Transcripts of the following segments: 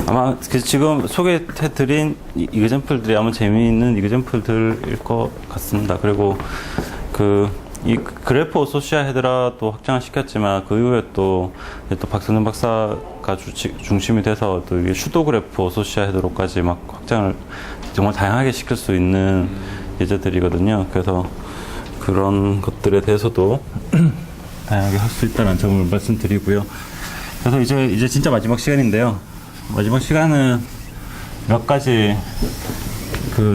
아마 지금 소개해드린 이그젠플들이 아마 재미있는 이그젠플들일 것 같습니다. 그리고 이 그래프 오소시아 헤드라도 확장을 시켰지만 그 이후에 또 박선영 박사가 중심이 돼서 또 이게 슈도 그래프 오소시아 헤드로까지 막 확장을 정말 다양하게 시킬 수 있는 예제들이거든요. 그래서 그런 것들에 대해서도 다양하게 할 수 있다는 점을 말씀드리고요. 그래서 이제 진짜 마지막 시간인데요. 마지막 시간은 몇 가지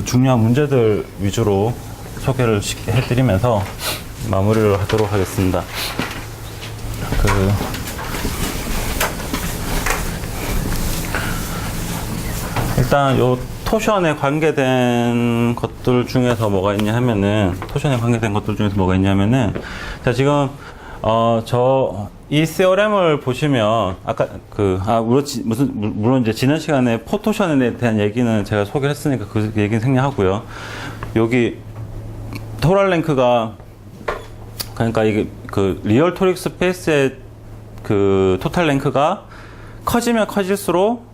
중요한 문제들 위주로 소개를 해드리면서 마무리를 하도록 하겠습니다. 일단 요 토션에 관계된 것들 중에서 뭐가 있냐 하면은 자, 지금 이 CRM을 보시면 아까 물론 이제 지난 시간에 포토션에 대한 얘기는 제가 소개를 했으니까 그 얘기는 생략하고요. 여기 토랄랭크가 그러니까 이게 리얼 토릭 스페이스의 토탈 랭크가 커지면 커질수록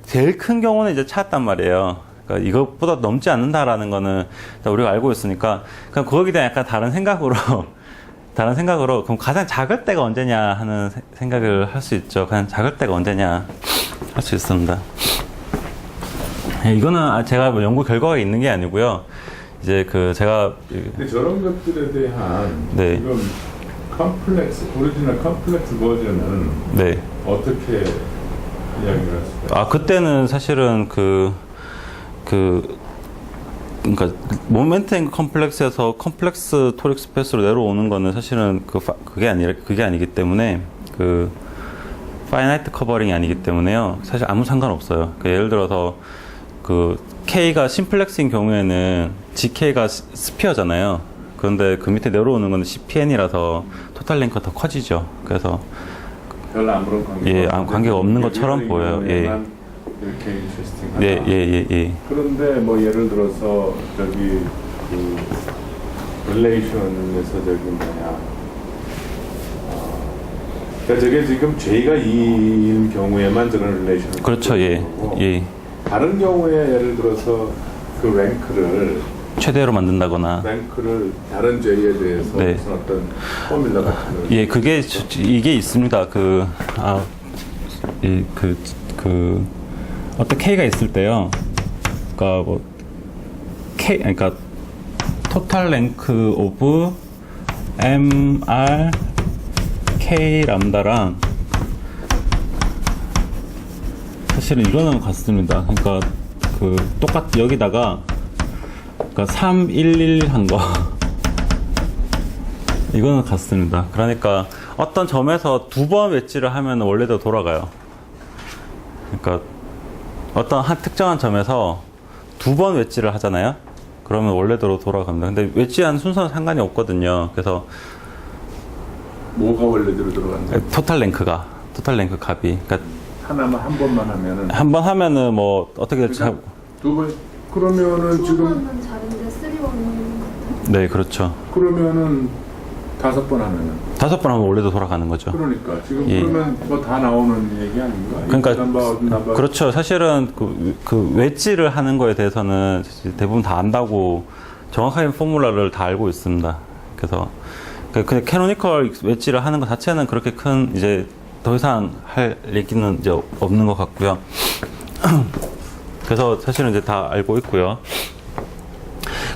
제일 큰 경우는 이제 찾았단 말이에요. 그러니까 이것보다 넘지 않는다라는 거는 우리가 알고 있으니까 그럼 거기에 대한 약간 다른 생각으로 그럼 가장 작을 때가 언제냐 하는 생각을 할 수 있죠. 가장 작을 때가 언제냐 할 수 있습니다. 이거는 제가 뭐 연구 결과가 있는 게 아니고요. 이제 제가 근데 저런 것들에 대한 네. 지금 오리지널 컴플렉스 버전은 네. 어떻게 이야기를 하실까요? 그때는 사실은 그러니까 모멘트 앵글 컴플렉스에서 컴플렉스 토릭 스페이스로 내려오는 거는 사실은 그게 아니기 때문에 파이나이트 커버링이 아니기 때문에요. 사실 아무 상관없어요. 예를 들어서 K가 심플렉스인 경우에는 GK가 스피어잖아요. 그런데 그 밑에 내려오는 거는 CPN이라서 토탈 랭크가 더 커지죠. 그래서 별로 아무런 관계가 관계가 없는 것처럼 보여요. 예. 이렇게 인터레스팅하다. 예. 그런데 뭐 예를 들어서 릴레이션에서 그러니까 저게 지금 J가 2인 경우에만 저런 릴레이션. 그렇죠. 예. 다른 경우에 예를 들어서 랭크를 최대로 만든다거나 랭크를 다른 J에 대해서 네. 무슨 어떤 포뮬러 같은 예, 이게 있습니다. 어떤 K가 있을 때요. 그러니까 그러니까 토탈 랭크 오브 MR K 람다랑 사실은 이거는 같습니다. 그러니까 여기다가 311 한 거 이거는 같습니다. 그러니까 어떤 점에서 2번 웨지를 하면 원래대로 돌아가요. 그러니까 어떤 특정한 점에서 2번 웨지를 하잖아요. 그러면 원래대로 돌아갑니다. 근데 웨지한 순서는 상관이 없거든요. 그래서 뭐가 원래대로 들어간다? 토탈 랭크 값이 그러니까 하나만 한 번만 하면은 한 번 하면은 뭐 어떻게 될지 두 번 그러면은 지금 2번은 잘했는데 3번은 네, 그렇죠. 그러면은 5번 하면은 5번 하면 원래도 돌아가는 거죠. 그러니까 지금 예. 그러면 뭐 다 나오는 얘기 아닌가? 그러니까 그렇죠. 사실은 웨지를 하는 거에 대해서는 대부분 다 안다고 정확하게 포뮬러를 다 알고 있습니다. 그래서 그냥 캐노니컬 웨지를 하는 것 자체는 그렇게 큰 이제 더 이상 할 얘기는 이제 없는 것 같고요. 그래서 사실은 이제 다 알고 있고요.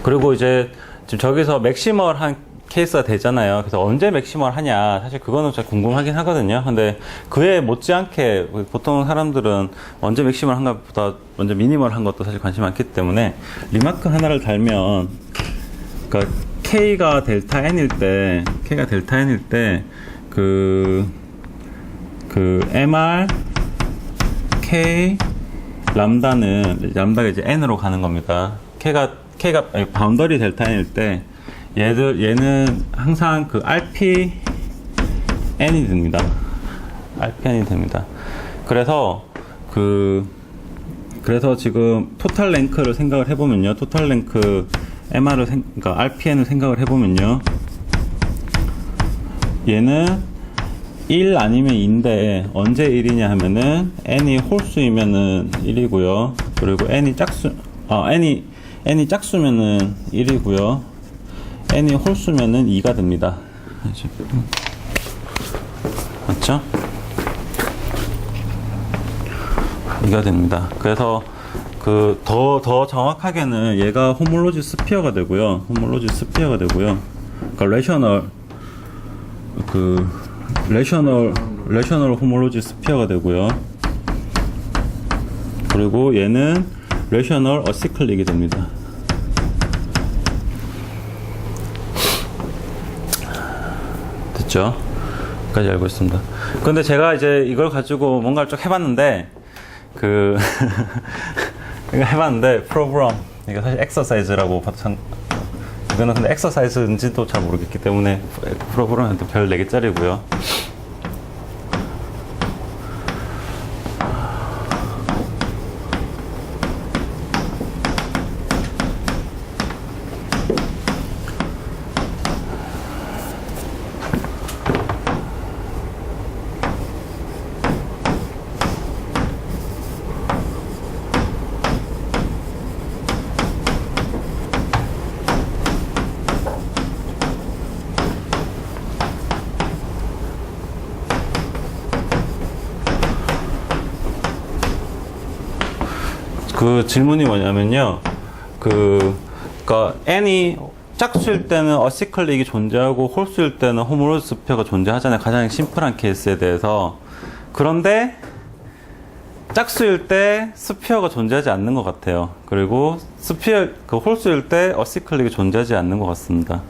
그리고 이제 지금 저기서 맥시멀 한 케이스가 되잖아요. 그래서 언제 맥시멀 하냐, 사실 그거는 진짜 궁금하긴 하거든요. 근데 그에 못지않게 보통 사람들은 언제 맥시멀 한 것보다 먼저 미니멀 한 것도 사실 관심이 많기 때문에 리마크 하나를 달면, 그러니까 K가 델타 N일 때 MR K 람다가 이제 N으로 가는 겁니다. K가 바운더리 델타 N일 때 얘는 항상 RPN이 됩니다. RPN이 됩니다. 그래서 지금 토탈 랭크를 생각을 해보면요. 토탈 랭크 그러니까 RPN을 생각을 해보면요. 얘는 1 아니면 2인데 언제 1이냐 하면은 n이 홀수이면은 1이고요. 그리고 n이 짝수면은 1이고요. n이 홀수면은 2가 됩니다. 맞죠? 2가 됩니다. 그래서 그 더 정확하게는 얘가 호몰로지 스피어가 되고요. 그러니까 레셔널 호몰로지 스피어가 되고요. 그리고 얘는 레셔널 어시클릭이 됩니다. 됐죠? 까지 알고 있습니다. 근데 제가 이제 이걸 가지고 뭔가를 쭉 해봤는데 이거 해봤는데 프로그램 이거 사실 엑서사이즈라고 봐도 이거는 근데 엑서사이즈인지도 잘 모르겠기 때문에 프로그램한테 별 4개짜리고요. 그 질문이 뭐냐면요. 그러니까 n이 짝수일 때는 어시클릭이 존재하고 홀수일 때는 호몰로지 스피어가 존재하잖아요. 가장 심플한 케이스에 대해서. 그런데 짝수일 때 스피어가 존재하지 않는 것 같아요. 그리고 홀수일 때 어시클릭이 존재하지 않는 것 같습니다.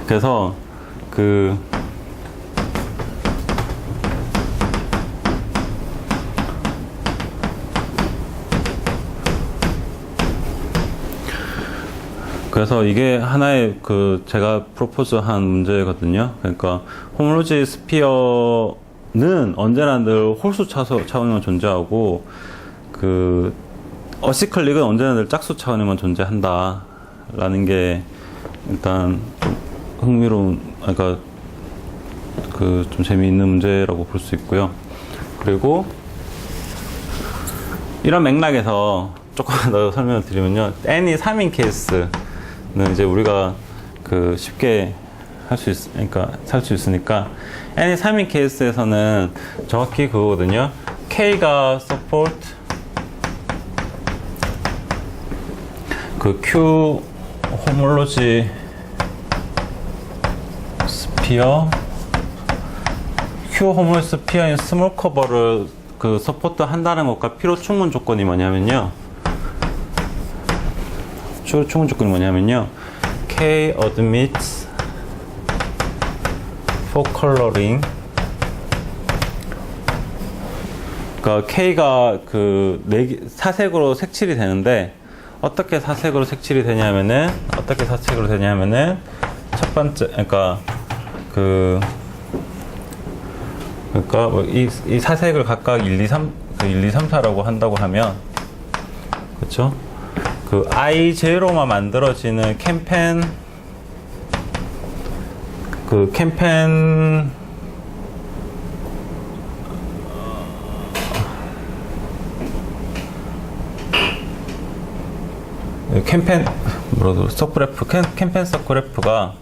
그래서 그래서 이게 하나의 제가 프로포즈한 문제거든요. 그러니까 호몰로지 스피어는 언제나 늘 홀수 차원에만 존재하고 어시클릭은 언제나 늘 짝수 차원에만 존재한다 라는 게 일단 좀 흥미로운, 그러니까 좀 재미있는 문제라고 볼 수 있고요. 그리고 이런 맥락에서 조금 더 설명을 드리면요, n이 3인 케이스는 이제 우리가 쉽게 살 수 있으니까 n이 3인 케이스에서는 정확히 그거거든요. k가 support q 호몰로지 스피어, q 호몰로지 스피어인 스몰 커버를 서포트 한다는 것과 필요 충분 조건이 뭐냐면요. 충분 조건이 뭐냐면요. K admits for coloring. 그러니까 K가 사색으로 색칠이 되는데 어떻게 사색으로 색칠이 되냐면은 첫 번째, 이 사색을 각각 1, 2, 3, 4라고 한다고 하면, 그쵸? I0만 만들어지는 캠펜 캠펜 서브그래프가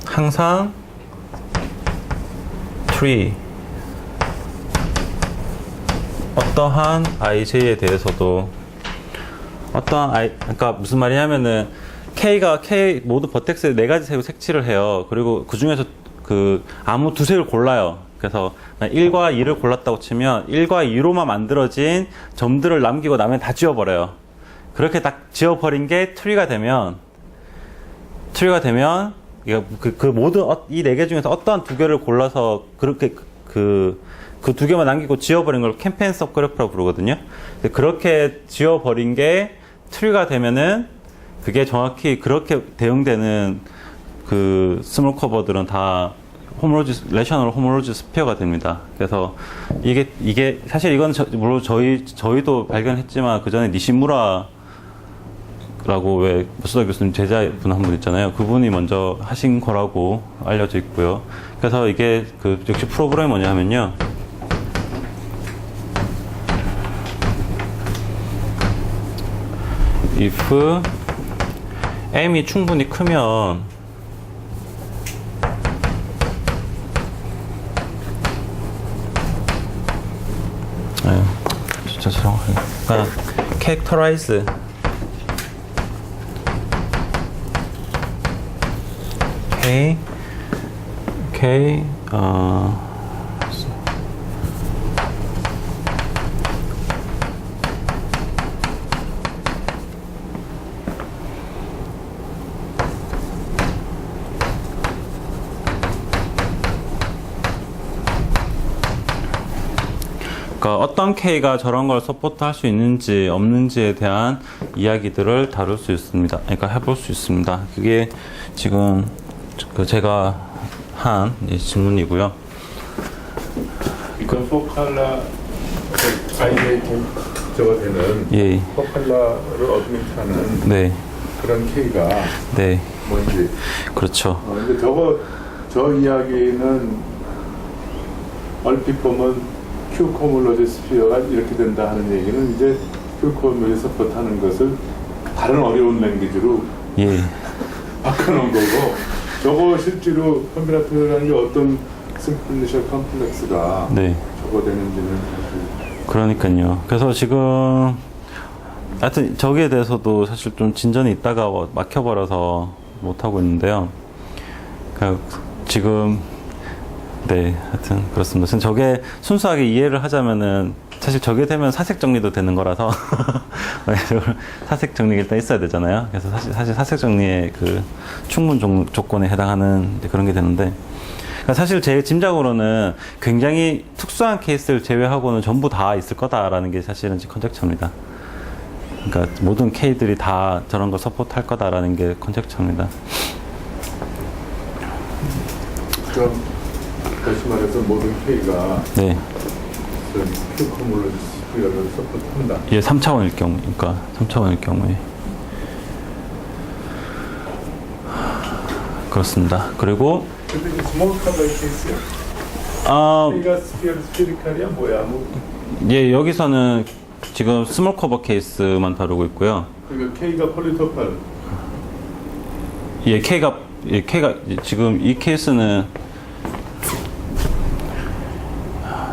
항상 tree 어떠한 ij에 대해서도 그러니까 무슨 말이냐면은 K가 모두 버텍스에 4가지 색으로 색칠을 해요. 그리고 그 중에서 아무 2색을 골라요. 그래서 1과 2를 골랐다고 치면 1과 2로만 만들어진 점들을 남기고 나면 다 지워버려요. 그렇게 딱 지워버린 게 트리가 되면 모든 이 4개 중에서 어떠한 2개를 골라서 그렇게 그 2개만 남기고 지워버린 걸 캠페인 서브그래프라고 부르거든요. 그렇게 지워버린 게 트리가 되면은 그게 정확히 그렇게 대응되는 스몰 커버들은 다 레셔널 호몰로지 스피어가 됩니다. 그래서 이게 사실 이건 물론 저희도 발견했지만 그 전에 니시무라 라고 왜 마수다 교수님 제자분 한 분 있잖아요. 그분이 먼저 하신 거라고 알려져 있고요. 그래서 이게 그 역시 프로그램이 뭐냐 하면요. if m이 충분히 크면 진짜 정확하게 그러니까 characterize K 그러니까 어떤 K가 저런 걸 서포트할 수 있는지 없는지에 대한 이야기들을 다룰 수 있습니다. 그러니까 해볼 수 있습니다. 그게 지금 그 제가 한 질문이고요. 이건 포칼라 아이의 저가 되는 예, 포칼라를 어드밋하는 네, 그런 K가 네, 뭔지. 그렇죠. 근데 저 이야기는 얼핏 보면 Q 코물러지 스피어가 이렇게 된다 하는 얘기는 이제 Q 코물러지 서포트하는 것을 다른 어려운 랭귀지로 예, 바꿔놓은 거고, 저거 실제로 컴비나토라는 게 어떤 심플리셔 컴플렉스가 네. 저거 되는지는 사실. 그러니까요. 그래서 지금 하여튼 저기에 대해서도 사실 좀 진전이 있다가 막혀버려서 못하고 있는데요. 그러니까 지금 네, 하여튼 그렇습니다. 지금 저게 순수하게 이해를 하자면은 사실 저게 되면 사색 정리도 되는 거라서 사색 정리가 일단 있어야 되잖아요. 그래서 사실 사색 정리의 그 충분 조건에 해당하는 그런 게 되는데, 그러니까 사실 제 짐작으로는 굉장히 특수한 케이스를 제외하고는 전부 다 있을 거다라는 게 사실은 컨젝처입니다. 그러니까 모든 K들이 다 저런 걸 서포트할 거다라는 게 컨젝처입니다. 그럼 다시 말해서 모든 K가 네. Q 코물러지 스피어를 서포트한다. 예, 3차원일 경우, 그러니까 3차원일 경우에 그렇습니다. 그리고 근데 이 스몰 커버의 케이스야. K가 스피리칼이야 뭐야? 예, 여기서는 지금 스몰 커버 케이스만 다루고 있고요. 그러니까 K가 폴리토팔. 예, K가 지금 이 케이스는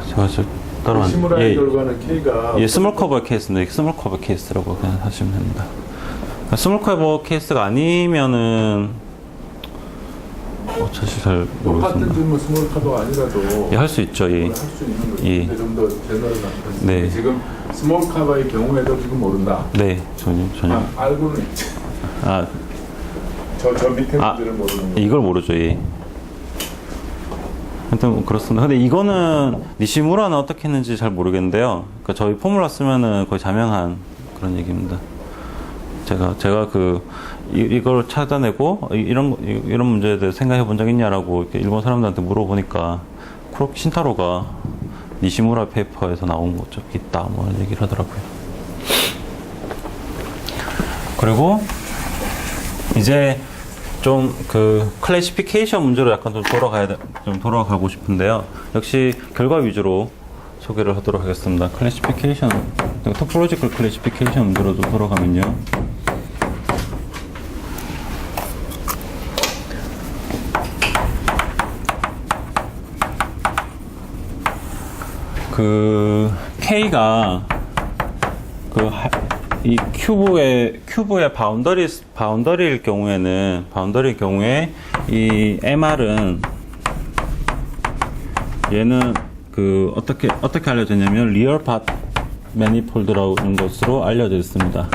제가 따로 시무라의 결과는 K가 예, 스몰 커버 케이스인데 스몰 커버 케이스라고 그냥 하시면 됩니다. 그러니까 스몰 커버 케이스가 아니면은 사실 잘 똑같은 모르겠습니다. 질문 스몰 커버가 아니라도 예, 할 수 있죠. 예. 할 수 있는 거죠. 예. 근데 좀 더 제너럴 나타났어요. 네. 지금 스몰 커버의 경우에도 지금 모른다. 네, 전혀. 알고는 있지. 아, 저 밑에 문제를 모르는 거. 이걸 모르죠. 예. 하여튼 그렇습니다. 근데 이거는 니시무라는 어떻게 했는지 잘 모르겠는데요. 그러니까 저희 포뮬라 쓰면은 거의 자명한 그런 얘기입니다. 제가 이걸 찾아내고 이런 문제에 대해 생각해 본 적 있냐라고 이렇게 일본 사람들한테 물어보니까 신타로가 니시무라 페이퍼에서 나온 거 좀 있다 뭐 이런 얘기를 하더라고요. 그리고 이제 좀 그 클래시피케이션 문제로 약간 좀 돌아가고 싶은데요. 역시 결과 위주로 소개를 하도록 하겠습니다. 클래시피케이션, 토포로지컬 클래시피케이션 문제로 좀 돌아가면요. 그 K가 이 큐브의 바운더리일 경우에 이 MR은 얘는 그 어떻게 알려졌냐면 리얼 팟 매니폴드라는 것으로 알려져 있습니다.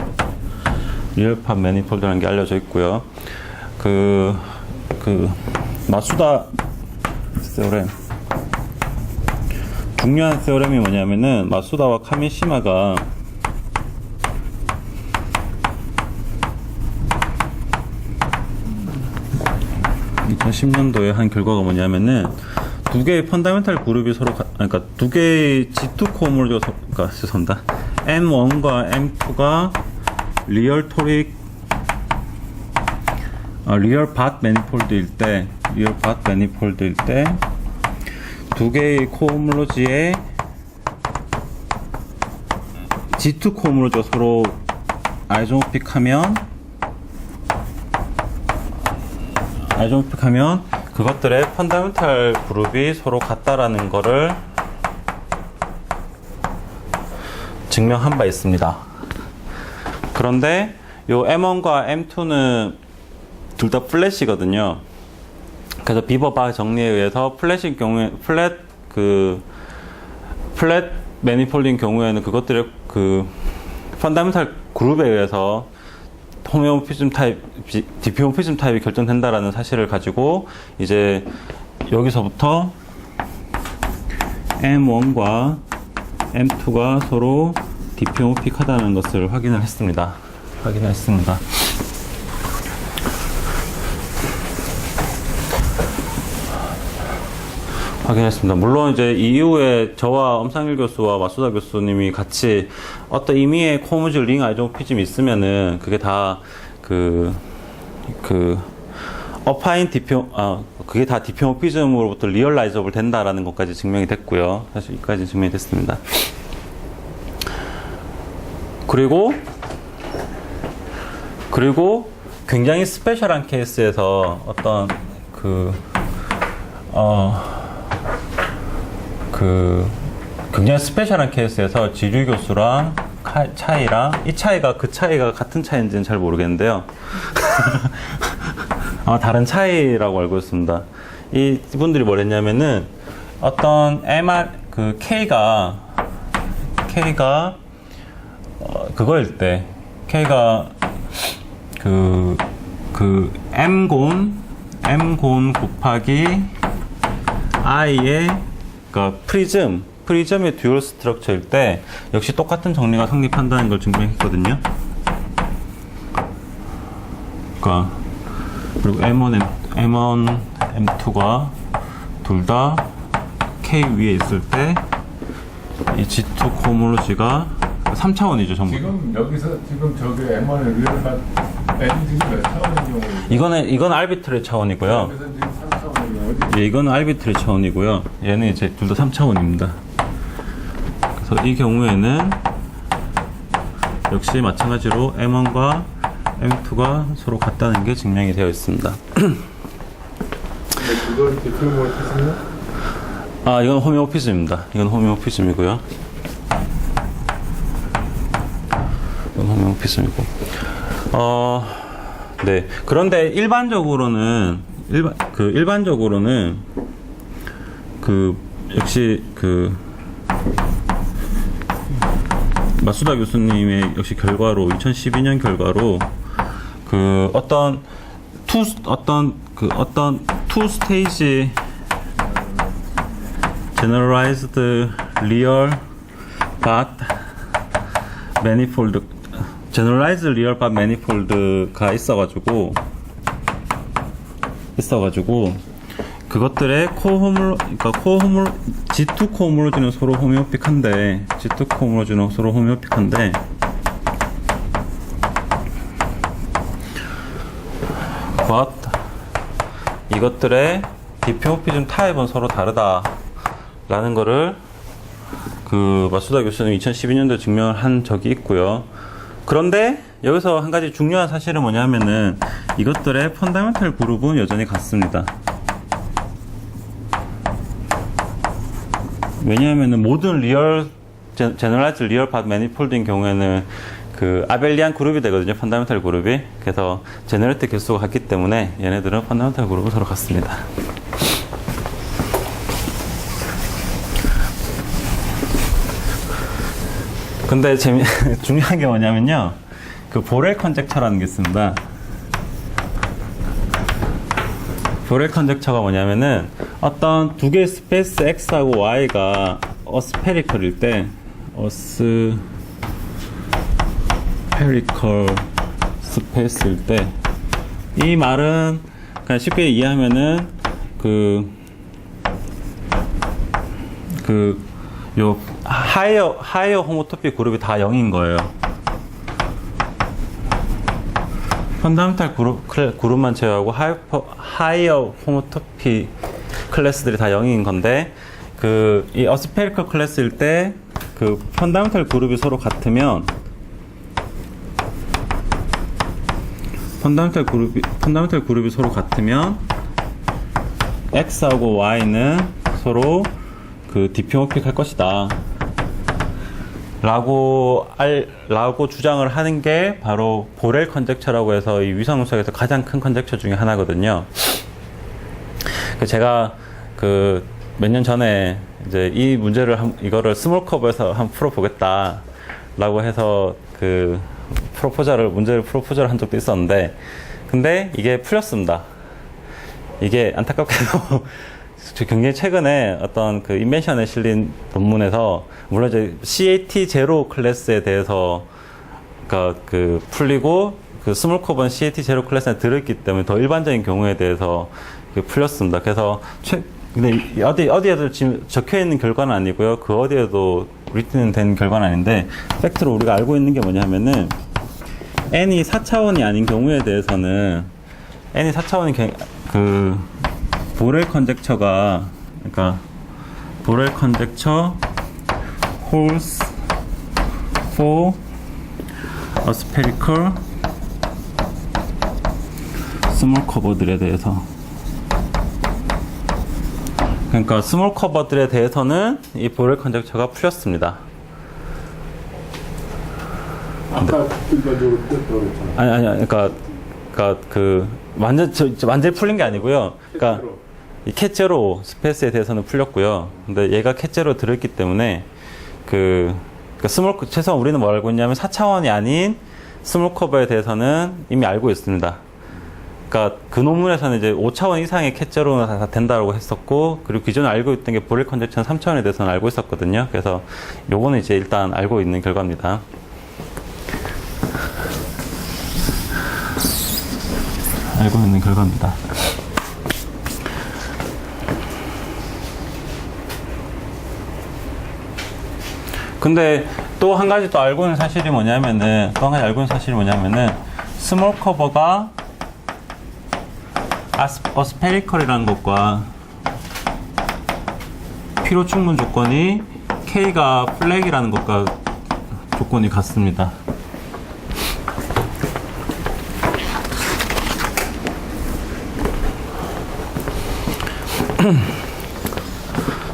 리얼 팟 매니폴드라는 게 알려져 있고요. 그 마수다 세오렘, 중요한 세오렘이 뭐냐면은 마수다와 카미시마가 2010년도에 한 결과가 뭐냐면은 두 개의 펀다멘탈 그룹이 서로 그러니까 두 개의 G2 코어몰 죄송합니다. M1과 M2가 리얼 토릭 리얼 밭 매니폴드일 때 두 개의 코홈롤로지에 G2 코홈롤로지가 서로 아이소모픽하면 그것들의 펀더멘탈 그룹이 서로 같다라는 거를 증명한 바 있습니다. 그런데 요 M1과 M2는 둘 다 플랫이거든요. 그래서 비버바 정리에 의해서 플랫인 경우에 플랫 매니폴드인 경우에는 그것들의 그 펀더멘탈 그룹에 의해서 호메오피즘 타입, 디피모피즘 타입이 결정된다라는 사실을 가지고 이제 여기서부터 M1과 M2가 서로 디피모픽하다는 것을 확인했습니다. 물론 이제 이후에 저와 엄상일 교수와 마수다 교수님이 같이 어떤 임의의 코무질 링 아이소모피즘이 있으면은 그게 다 그게 다 디피모피즘으로부터 리얼라이저블 된다라는 것까지 증명이 됐고요. 사실 여기까지 증명이 됐습니다. 그리고 굉장히 스페셜한 케이스에서 어떤 굉장히 스페셜한 케이스에서 지류 교수랑 차이랑 이 차이가 같은 차이인지는 잘 모르겠는데요. 아마 다른 차이라고 알고 있습니다. 이분들이 뭐랬냐면은 어떤 K가 그거일 때 K가 M 곤 곱하기 I의 그러니까 프리즘의 듀얼 스트럭처일 때 역시 똑같은 정리가 성립한다는 걸 증명했거든요. 그러니까 그리고 M1, M2가 둘 다 K 위에 있을 때 이 G2 코홈롤로지가 3차원이죠, 전부. 지금 저게 M1의 리얼 엔딩이 몇 차원인 이건 알비트리 차원이고요. 그래서 지금 3차원인 예, 이건 알비트리 차원이고요. 얘는 이제 둘 다 3차원입니다. 그래서 이 경우에는 역시 마찬가지로 M1과 M2가 서로 같다는 게 증명이 되어 있습니다. 그걸 디피모피즘은? 이건 호메오피즘입니다. 이건 호메오피즘이고요. 네. 그런데 일반적으로는 역시 마수다 교수님의 역시 결과로 2012년 결과로 어떤 투 스테이지 generalized real but manifold generalized real but manifold가 있어가지고 그것들의 G2 코홈롤로지는 서로 호메오픽한데 but 이것들의 디피모피즘 타입은 서로 다르다라는 거를 마수다 교수님 2012년도에 증명을 한 적이 있고요. 그런데 여기서 한 가지 중요한 사실은 뭐냐면은 이것들의 펀더멘탈 그룹은 여전히 같습니다. 왜냐하면은 모든 제너라이즈 리얼 팟 매니폴드인 경우에는 아벨리안 그룹이 되거든요. 펀더멘탈 그룹이. 그래서 제너레이터 개수가 같기 때문에 얘네들은 펀더멘탈 그룹은 서로 같습니다. 근데 중요한 게 뭐냐면요. 보렐 컨젝처라는 게 있습니다. 보렐 컨젝처가 뭐냐면은 어떤 두 개의 스페이스 X하고 Y가 어스페리컬일 때 스페리컬 스페이스일 때 이 말은 그냥 쉽게 이해하면은 하이어 호모토픽 그룹이 다 0인 거예요. 펀다멘탈 그룹만 제외하고 하이어 호모토피 클래스들이 다 0인 건데, 이 어스페리컬 클래스일 때, 펀다멘탈 그룹이 서로 같으면, 펀다멘탈 그룹이 서로 같으면, X하고 Y는 서로 디피모픽 할 것이다. 라고 주장을 하는 게 바로 보렐 컨젝처라고 해서 이 위성 운석에서 가장 큰 컨젝처 중에 하나거든요. 제가 몇 년 전에 이제 이 문제를 이거를 스몰 커버에서 한번 풀어보겠다 라고 해서 문제를 프로포저를 한 적도 있었는데, 근데 이게 풀렸습니다. 이게 안타깝게도 굉장히 최근에 어떤 인벤션에 실린 논문에서, 물론 이제 CAT0 클래스에 대해서 풀리고, 스몰 커버는 CAT0 클래스에 들어있기 때문에 더 일반적인 경우에 대해서 풀렸습니다. 그래서 근데 어디에도 지금 적혀 있는 결과는 아니고요. 어디에도 리튼 된 결과는 아닌데, 팩트로 우리가 알고 있는 게 뭐냐면은, n이 4차원이 아닌 경우에 대해서는, n이 4차원인 보렐 컨젝처가, 보렐 컨젝처 holds for a spherical 스몰 커버들에 대해서, 스몰 커버들에 대해서는 이 보렐 컨젝처가 풀렸습니다. 아까 일반적으로 풀렸다고 했잖아요. 완전히 풀린 게 아니고요. 이 캣제로 스페이스에 대해서는 풀렸고요. 근데 얘가 캣제로 들어있기 때문에, 최소한 우리는 뭘 알고 있냐면 4차원이 아닌 스몰 커버에 대해서는 이미 알고 있습니다. 그 논문에서는 이제 5차원 이상의 캣제로는 다 된다고 했었고, 그리고 기존에 알고 있던 게 보렐 컨젝처는 3차원에 대해서는 알고 있었거든요. 그래서 요거는 이제 일단 알고 있는 결과입니다. 알고 있는 결과입니다. 근데 또 한 가지 또 알고 있는 사실이 뭐냐면은, 스몰 커버가 어스페리컬이라는 것과 필요 충분 조건이 K가 플렉이라는 것과 조건이 같습니다.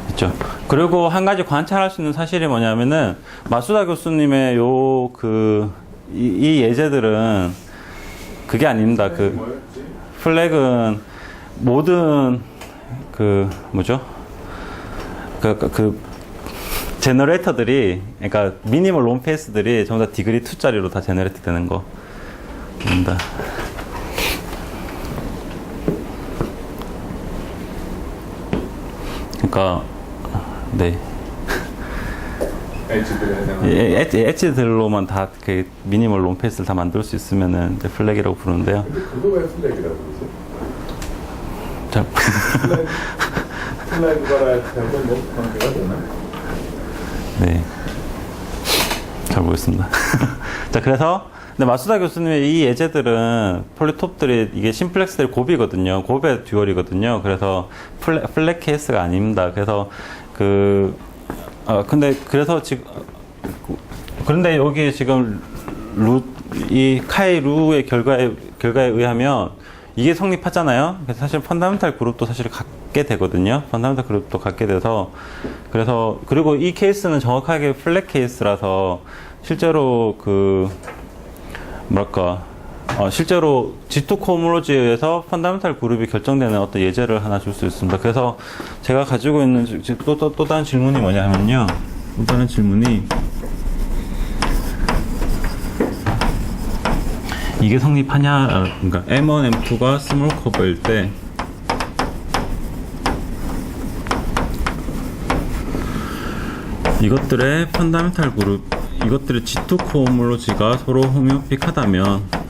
있죠. 그리고 한 가지 관찰할 수 있는 사실이 뭐냐면은, 마수다 교수님의 이 예제들은 그게 아닙니다. 플렉은 모든 제너레이터들이, 그러니까 미니멀 론페이스들이 전부 다 디그리 2짜리로 다 제너레이트 되는 거입니다. 그러니까 네. 엣지들로만 다 미니멀 론페이스를 다 만들 수 있으면은 이제 플렉이라고 부르는데요. 근데 그거 왜 플렉이라고 그러지? 플렉 바라이트하고 뭐 관계가 되나? 네. 잘 모르겠습니다. 자, 그래서 근데 마수다 교수님의 이 예제들은 폴리톱들이 이게 심플렉스들이 곱이거든요. 곱의 듀얼이거든요. 그래서 플렉 케이스가 아닙니다. 그래서 그런데 여기 지금 이 카이 루의 결과에 의하면 이게 성립하잖아요. 그래서 사실 펀다멘탈 그룹도 사실 갖게 되거든요. 펀다멘탈 그룹도 갖게 돼서, 그리고 이 케이스는 정확하게 플랫 케이스라서 실제로 실제로 G2 코홈올로지에 의해서 펀다멘탈 그룹이 결정되는 어떤 예제를 하나 줄 수 있습니다. 그래서 제가 가지고 있는 또 다른 질문이 뭐냐면요. 또 다른 질문이, 이게 성립하냐, 그러니까 M1, M2가 스몰 커버일 때 이것들의 펀다멘탈 그룹, 이것들의 G2 코홈올로지가 서로 호미오픽하다면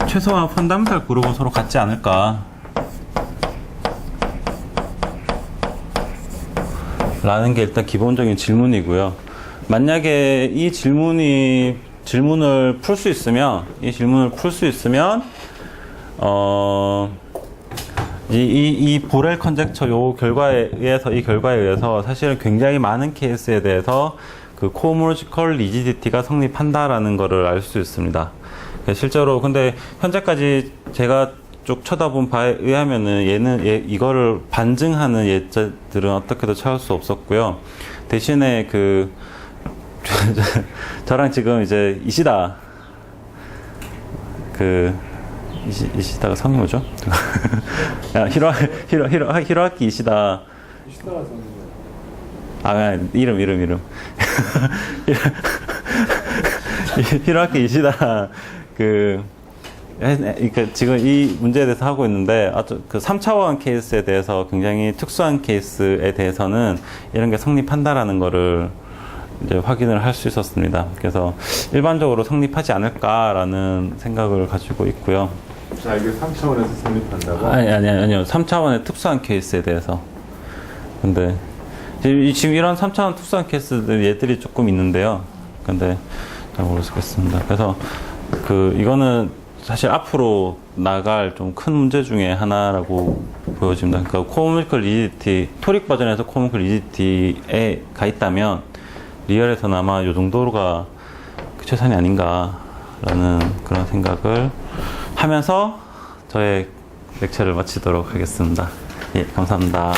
최소한 펀다멘탈 그룹은 서로 같지 않을까 라는 게 일단 기본적인 질문이고요. 만약에 이 질문을 풀 수 있으면, 이 보렐 컨젝처 이 결과에 의해서 사실은 굉장히 많은 케이스에 대해서 그 코모로지컬 리지디티가 성립한다라는 것을 알 수 있습니다. 실제로 근데 현재까지 제가 쭉 쳐다본 바에 의하면은 이거를 반증하는 예제들은 어떻게도 찾을 수 없었고요. 대신에 저랑 지금 이제 이시다가 성이 뭐죠? 히로아키 이시다. 이시다가 이름. 히로아키 이시다, 그러니까 지금 이 문제에 대해서 하고 있는데, 아주 그 3차원 케이스에 대해서 굉장히 특수한 케이스에 대해서는 이런 게 성립한다라는 거를 이제 확인을 할 수 있었습니다. 그래서 일반적으로 성립하지 않을까라는 생각을 가지고 있고요. 자, 이게 3차원에서 성립한다고? 아니요. 3차원의 특수한 케이스에 대해서. 근데 지금 이런 3차원 특수한 케이스들 얘들이 조금 있는데요. 근데 잘 모르겠습니다. 그래서 이거는 사실 앞으로 나갈 좀 큰 문제 중에 하나라고 보여집니다. 그러니까 코모리컬 리지디티, 토릭 버전에서 코모리컬 리지디티에 가 있다면 리얼에서는 아마 이 정도가 최선이 아닌가라는 그런 생각을 하면서 저의 렉처를 마치도록 하겠습니다. 예, 감사합니다.